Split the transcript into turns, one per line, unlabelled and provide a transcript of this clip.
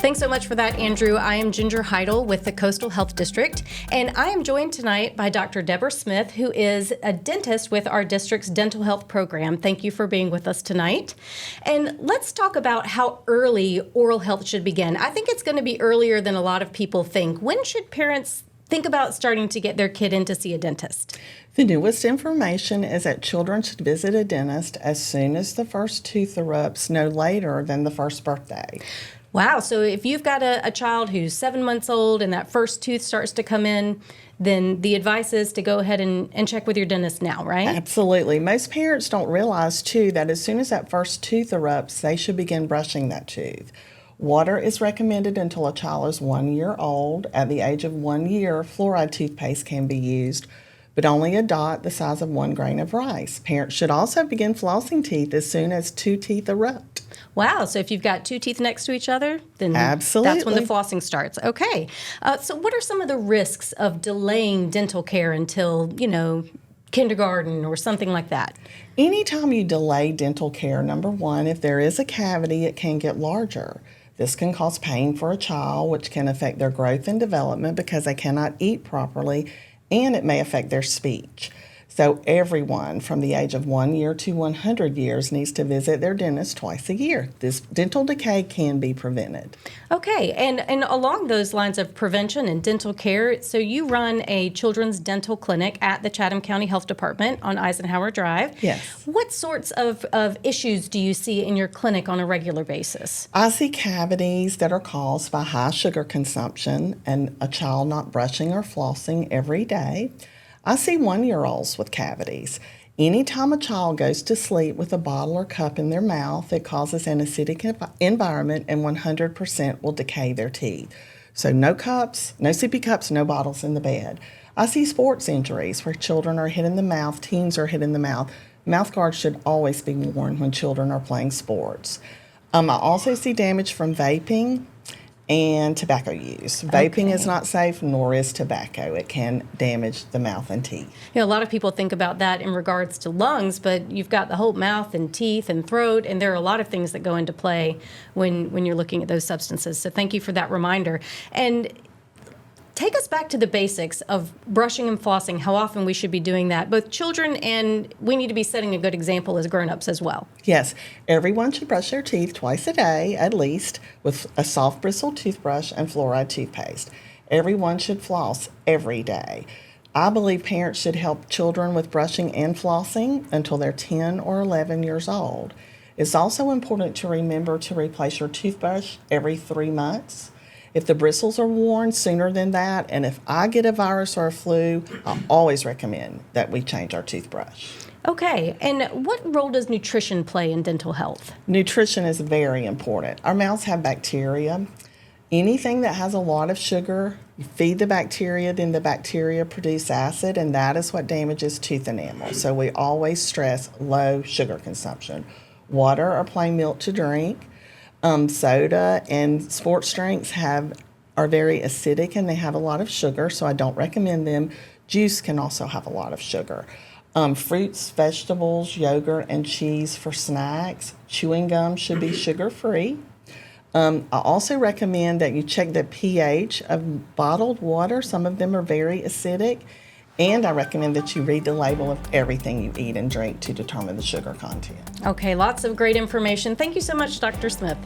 Thanks so much for that, Andrew. I am Ginger Heidel with the Coastal Health District, and I am joined tonight by Dr. Deborah Smith, who is a dentist with our district's dental health program. Thank you for being with us tonight. And let's talk about how early oral health should begin. I think it's going to be earlier than a lot of people think. When should parents think about starting to get their kid in to see a dentist?
The newest information is that children should visit a dentist as soon as the first tooth erupts, no later than the first birthday.
Wow. So if you've got a child who's 7 months old and that first tooth starts to come in, then the advice is to go ahead and check with your dentist now, right?
Absolutely. Most parents don't realize, too, that as soon as that first tooth erupts, they should begin brushing that tooth. Water is recommended until a child is 1 year old. At the age of 1 year, fluoride toothpaste can be used, but only a dot the size of 1 grain of rice. Parents should also begin flossing teeth as soon as 2 teeth erupt.
Wow, so if you've got 2 teeth next to each other, then
Absolutely.
That's when the flossing starts. Okay, so what are some of the risks of delaying dental care until, kindergarten or something like that?
Anytime you delay dental care, number one, if there is a cavity, it can get larger. This can cause pain for a child, which can affect their growth and development because they cannot eat properly, and it may affect their speech. So everyone from the age of 1 year to 100 years needs to visit their dentist twice a year. This dental decay can be prevented.
Okay, and along those lines of prevention and dental care, so you run a children's dental clinic at the Chatham County Health Department on Eisenhower Drive.
Yes.
What sorts of issues do you see in your clinic on a regular basis?
I see cavities that are caused by high sugar consumption and a child not brushing or flossing every day. I see 1-year-olds with cavities. Anytime a child goes to sleep with a bottle or cup in their mouth, it causes an acidic environment and 100% will decay their teeth. So no cups, no sippy cups, no bottles in the bed. I see sports injuries where children are hit in the mouth, teens are hit in the mouth. Mouth guards should always be worn when children are playing sports. I also see damage from vaping and tobacco use. Vaping is not safe, nor is tobacco. It can damage the mouth and teeth.
A lot of people think about that in regards to lungs, but you've got the whole mouth and teeth and throat, and there are a lot of things that go into play when you're looking at those substances. So thank you for that reminder. And take us back to the basics of brushing and flossing, how often we should be doing that. Both children and we need to be setting a good example as grown-ups as well.
Yes, everyone should brush their teeth twice a day at least with a soft bristle toothbrush and fluoride toothpaste. Everyone should floss every day. I believe parents should help children with brushing and flossing until they're 10 or 11 years old. It's also important to remember to replace your toothbrush every 3 months. If the bristles are worn sooner than that, and if I get a virus or a flu, I always recommend that we change our toothbrush.
Okay, and what role does nutrition play in dental health?
Nutrition is very important. Our mouths have bacteria. Anything that has a lot of sugar, you feed the bacteria, then the bacteria produce acid, and that is what damages tooth enamel. So we always stress low sugar consumption. Water or plain milk to drink. Soda and sports drinks are very acidic and they have a lot of sugar, so I don't recommend them. Juice can also have a lot of sugar. Fruits, vegetables, yogurt, and cheese for snacks. Chewing gum should be sugar-free. I also recommend that you check the pH of bottled water. Some of them are very acidic. And I recommend that you read the label of everything you eat and drink to determine the sugar content.
Okay, lots of great information. Thank you so much, Dr. Smith.